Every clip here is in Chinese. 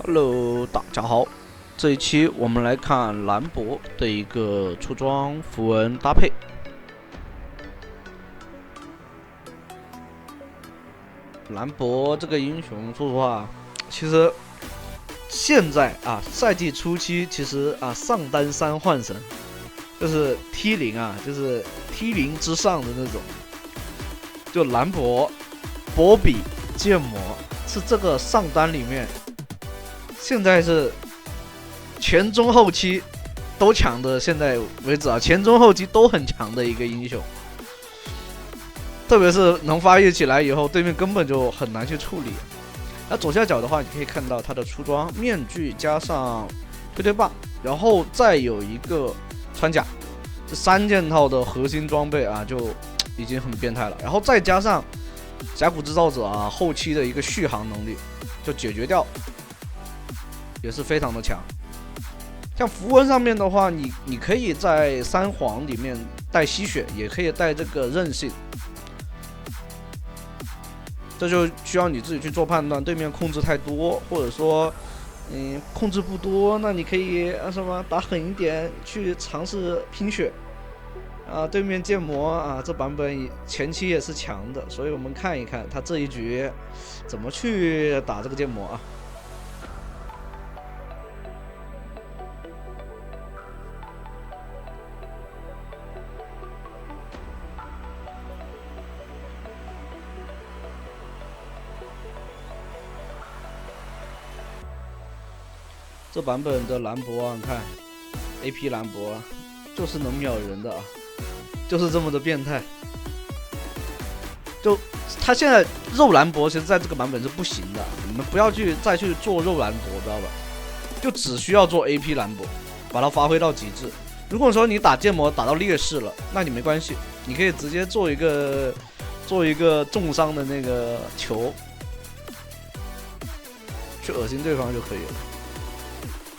Hello， 大家好，这一期我们来看兰博的一个出装符文搭配。兰博这个英雄，说实话，其实现在赛季初期其实上单3换神，就是 T0 就是 T0 之上的那种，就兰博、波比、剑魔是这个上单里面。现在是前中后期都强的，现在为止前中后期都很强的一个英雄，特别是能发育起来以后，对面根本就很难去处理。那左下角的话，你可以看到它的出装面具加上推棒，然后再有一个穿甲，这3件套的核心装备就已经很变态了。然后再加上峡谷制造者后期的一个续航能力，就解决掉。也是非常的强，像符文上面的话，你可以在3皇里面带吸血，也可以带这个韧性，这就需要你自己去做判断。对面控制太多，或者说控制不多，那你可以打狠一点去尝试拼血对面剑魔这版本前期也是强的，所以我们看一看他这一局怎么去打这个剑魔这版本的兰博你看 AP 兰博就是能秒人的就是这么的变态。就他现在肉兰博其实在这个版本是不行的，你们不要再去做肉兰博，知道吧？就只需要做 AP 兰博，把它发挥到极致。如果说你打剑魔打到劣势了，那你没关系，你可以直接做一个重伤的那个球，去恶心对方就可以了。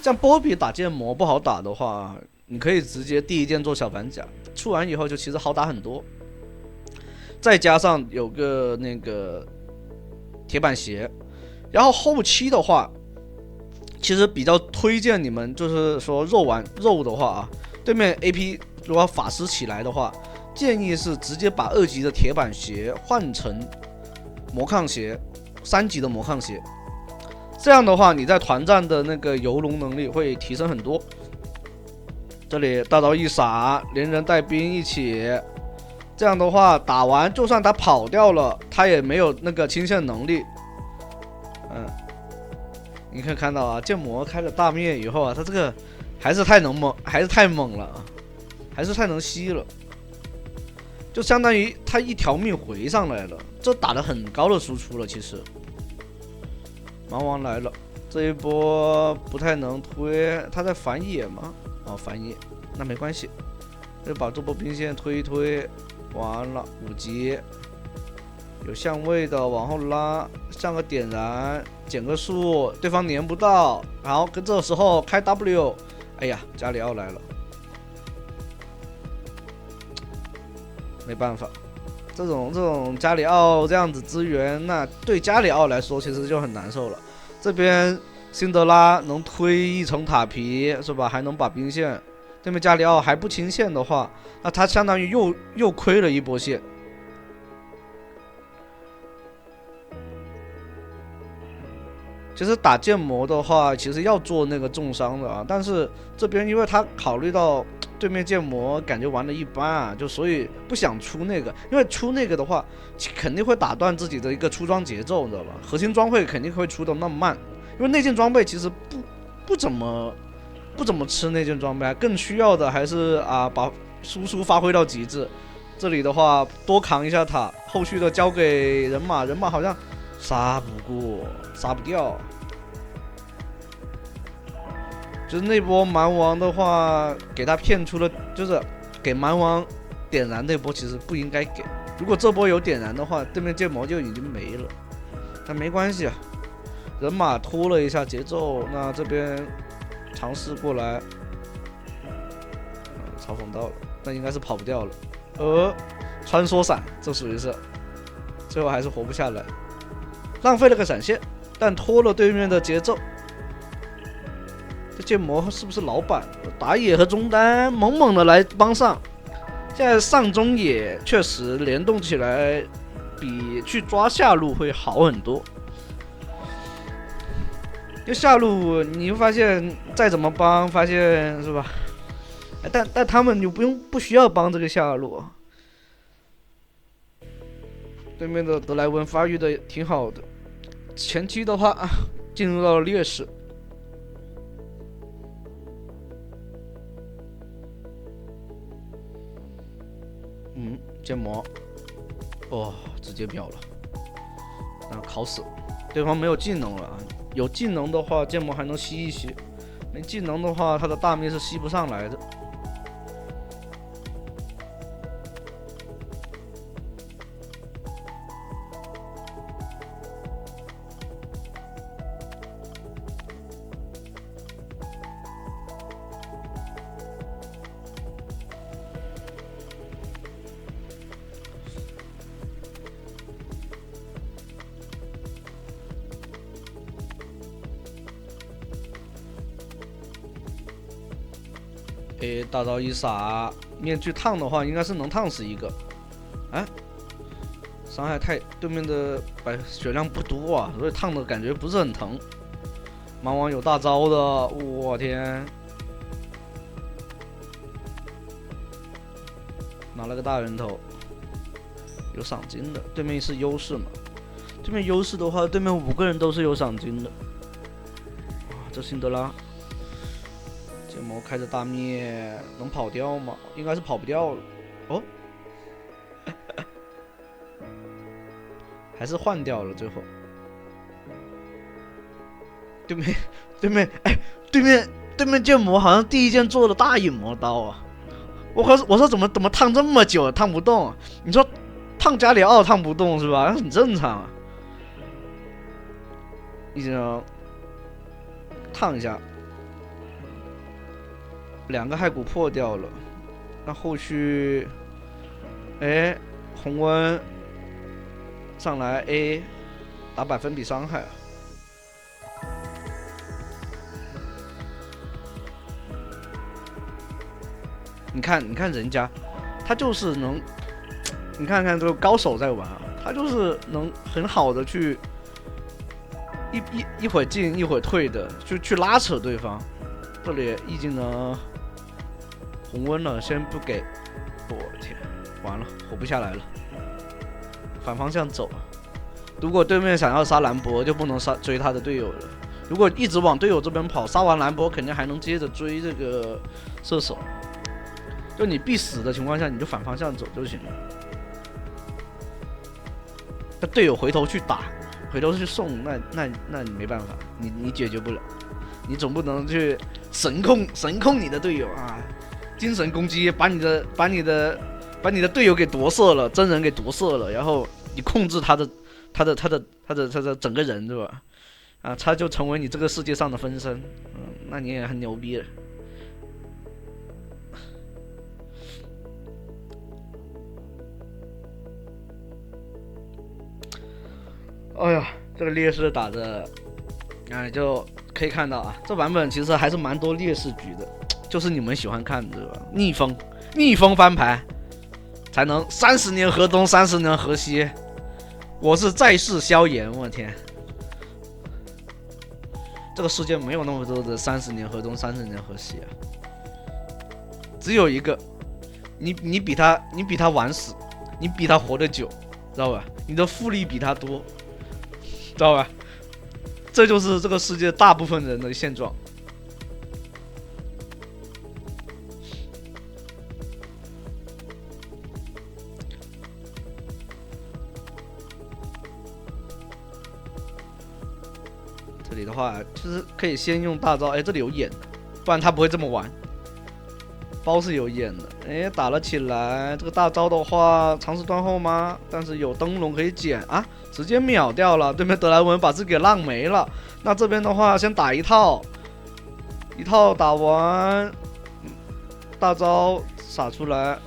像波比打剑魔不好打的话，你可以直接第一件做小反甲，出完以后就其实好打很多。再加上有个那个铁板鞋，然后后期的话，其实比较推荐你们就是说肉的话对面 AP 如果法师起来的话，建议是直接把2级的铁板鞋换成魔抗鞋，3级的魔抗鞋。这样的话，你在团战的那个游龙能力会提升很多。这里大招一撒，连人带兵一起，这样的话打完，就算他跑掉了，他也没有那个清线能力。你可以看到剑魔开了大灭以后他这个还是太猛了，还是太能吸了，就相当于他一条命回上来了，这打得很高的输出了，其实。蛮王来了，这一波不太能推，他在反野吗？反野，那没关系，就把这波兵线推一推，完了5级，有相位的往后拉，像个点燃，减个速，对方粘不到，然后跟这时候开 W， 哎呀，加里奥来了，没办法。这种加里奥这样子支援，那对加里奥来说其实就很难受了。这边辛德拉能推一层塔皮是吧？还能把兵线，对面加里奥还不清线的话，那他相当于又亏了一波线。其实打剑魔的话，其实要做那个重伤的但是这边因为他考虑到对面剑魔感觉玩的一般就所以不想出那个，因为出那个的话肯定会打断自己的一个出装节奏，你知道吧？核心装备肯定会出的那么慢，因为那件装备其实不怎么吃那件装备，更需要的还是把输出发挥到极致。这里的话多扛一下塔，后续的交给人马好像杀不掉。就是那波蛮王的话，给他骗出了，就是给蛮王点燃那波其实不应该给。如果这波有点燃的话，对面剑魔就已经没了。但没关系人马拖了一下节奏，那这边尝试过来，嘲讽到了，那应该是跑不掉了。穿梭闪，这属于是，最后还是活不下来，浪费了个闪现，但拖了对面的节奏。这剑魔是不是老板？打野和中单猛猛的来帮上。现在上中野确实联动起来比去抓下路会好很多。就下路你会发现再怎么帮，发现是吧？但他们就不需要帮这个下路。对面的德莱文发育的挺好的，前期的话进入到了劣势。剑魔，直接秒了，烤死。对方没有技能了，有技能的话，剑魔还能吸一吸；没技能的话，他的大灭是吸不上来的。大招一撒，面具烫的话应该是能烫死一个。伤害对面的血量不多啊，所以烫的感觉不是很疼。盲王有大招的，我天，拿了个大人头，有赏金的。对面是优势嘛？对面优势的话，对面5个人都是有赏金的。这辛德拉。剑魔开着大灭，能跑掉吗？应该是跑不掉了。还是换掉了。最后，对面剑魔好像第一件做的大影魔刀啊！我说怎么烫这么久烫不动？你说烫加里奥烫不动是吧？很正常啊。已经烫一下。2个骸骨破掉了，那后续，红温上来 A 打百分比伤害。你看人家，他就是能，你看这个高手在玩啊，他就是能很好的去一会儿进一会儿退的，去拉扯对方。这里一技能。红温了，先不给，我天，完了，活不下来了。反方向走，如果对面想要杀兰博，就不能追他的队友了。如果一直往队友这边跑，杀完兰博肯定还能接着追这个射手。就你必死的情况下，你就反方向走就行了。那队友回头去打，回头去送，那你没办法，你解决不了。你总不能去神控你的队友啊！精神攻击，把你的队友给夺射了，真人给夺射了，然后你控制他的整个人，对吧？他就成为你这个世界上的分身，那你也很牛逼了。哎呀，这个劣势打着，就可以看到啊，这版本其实还是蛮多劣势局的。就是你们喜欢看的吧？逆风翻牌，才能30年河东，30年河西。我是在世萧炎，我天！这个世界没有那么多的30年河东，30年河西啊，只有一个。你比他晚死，你比他活得久，知道吧？你的复利比他多，知道吧？这就是这个世界大部分人的现状。这里的话，就是可以先用大招，这里有眼的，不然他不会这么玩。包是有眼的，打了起来。这个大招的话，长时断后吗？但是有灯笼可以捡啊，直接秒掉了。对面德莱文把自己给浪没了。那这边的话，先打一套打完，大招撒出来。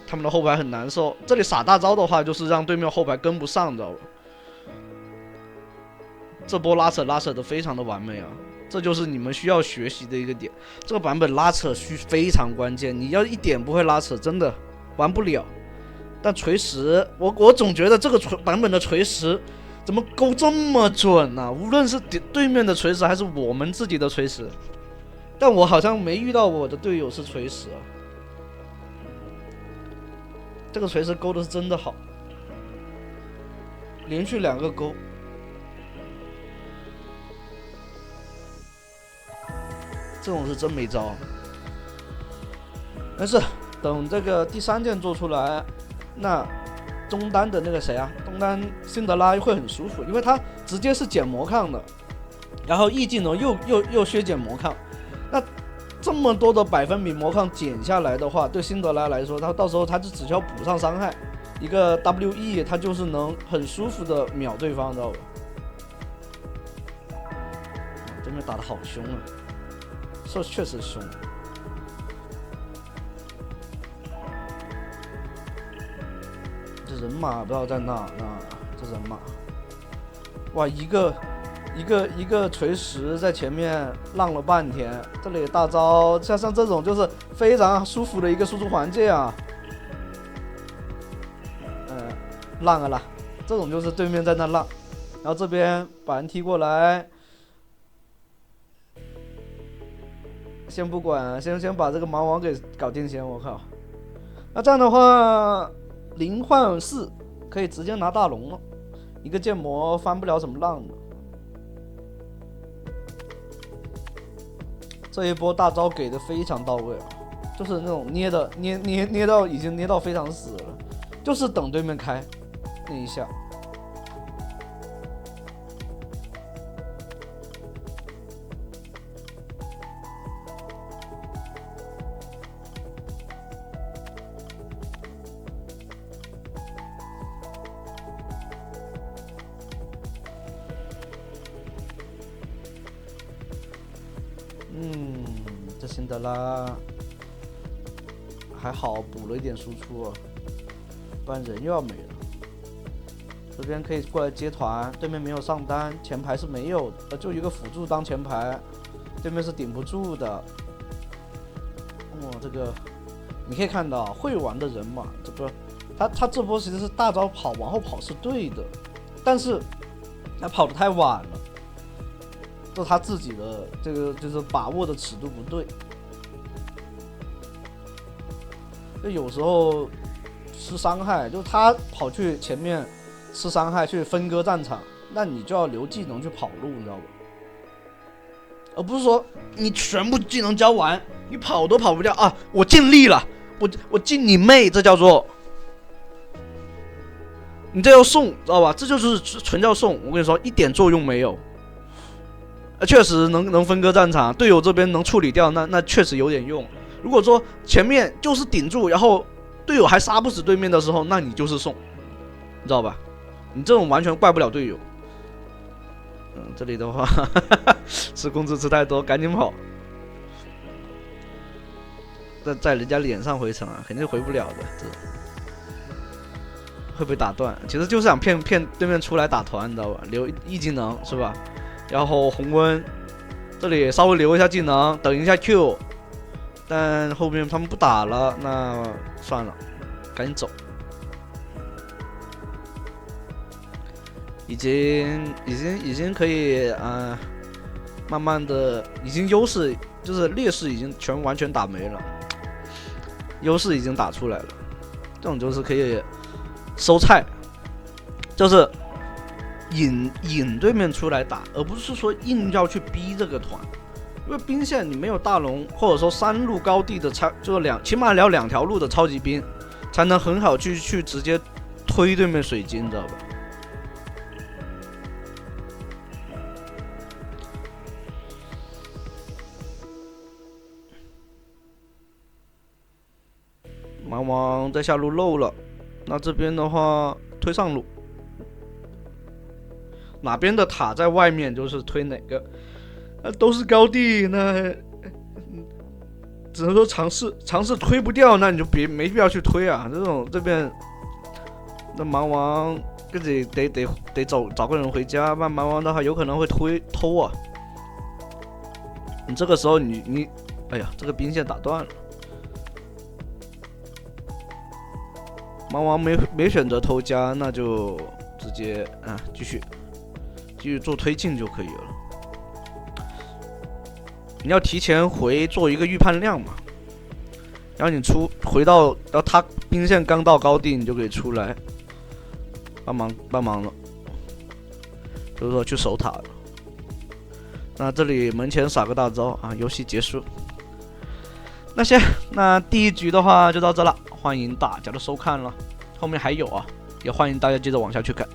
他们的后排很难受。这里撒大招的话，就是让对面后排跟不上，知道吧？这波拉扯的非常的完美啊，这就是你们需要学习的一个点。这个版本拉扯非常关键，你要一点不会拉扯，真的玩不了。但锤石，我总觉得这个版本的锤石怎么勾这么准啊？无论是对面的锤石还是我们自己的锤石，但我好像没遇到我的队友是锤石啊。这个锤石勾的是真的好，连续2个勾。这种是真没招。但是等这个第3件做出来，那中单的那个谁啊，中单辛德拉会很舒服，因为他直接是减魔抗的，然后 E 技能又削减魔抗，那这么多的百分比魔抗减下来的话，对辛德拉来说，他到时候他就只需要补上伤害，一个 WE 他就是能很舒服的秒对方，知道吧？对面打得好凶啊，这确实凶。这人马不知道在哪，这人马，哇，一个锤石在前面浪了半天，这里大招像这种就是非常舒服的一个输出环境啊。浪啊啦，这种就是对面在那浪，然后这边把人踢过来。先不管，先把这个盲王给搞定先，我靠！那这样的话，0换4可以直接拿大龙了，一个剑魔翻不了什么浪的。这一波大招给的非常到位啊，就是那种捏到已经捏到非常死了，就是等对面开那一下。这辛德拉还好补了一点输出啊，不然人又要没了。这边可以过来接团，对面没有上单，前排是没有的，就一个辅助当前排，对面是顶不住的。这个你可以看到会玩的人嘛，这个他这波其实是大招往后跑是对的，但是他跑得太晚了。这是他自己的这个就是把握的尺度不对，就有时候吃伤害，就他跑去前面吃伤害去分割战场，那你就要留技能去跑路，你知道吧？而不是说你全部技能交完，你跑都跑不掉啊！我尽力了，我尽你妹，这叫做你这要送，知道吧？这就是纯叫送，我跟你说一点作用没有。确实能分割战场，队友这边能处理掉，那确实有点用。如果说前面就是顶住，然后队友还杀不死对面的时候，那你就是送，你知道吧？你这种完全怪不了队友。这里的话吃工资吃太多，赶紧跑。在人家脸上回城啊，肯定回不了的。这种会被打断，其实就是想骗对面出来打团，你知道吧？留一技能是吧？然后红温这里稍微留一下技能，等一下 Q， 但后面他们不打了，那算了，赶紧走。已经可以慢慢的，已经优势就是劣势已经完全打没了，优势已经打出来了，这种就是可以收菜，就是引对面出来打，而不是说硬要去逼这个团，因为兵线你没有大龙，或者说3路高地的就是起码要2条路的超级兵，才能很好去直接推对面水晶，知道吧？盲王在下路漏了，那这边的话推上路。哪边的塔在外面就是推哪个，都是高地，那只能说尝试推不掉，那你就没必要去推啊。这边那盲王自己得找个人回家，慢慢玩的话有可能会偷啊。你这个时候你，哎呀，这个兵线打断了。猫王没选择偷家，那就直接继续做推进就可以了。你要提前做一个预判量嘛，然后你回到他兵线刚到高地，你就可以出来帮忙了，就是说去守塔了。那这里门前撒个大招啊，游戏结束。那行，那第一局的话就到这了，欢迎大家的收看了，后面还有啊，也欢迎大家接着往下去看。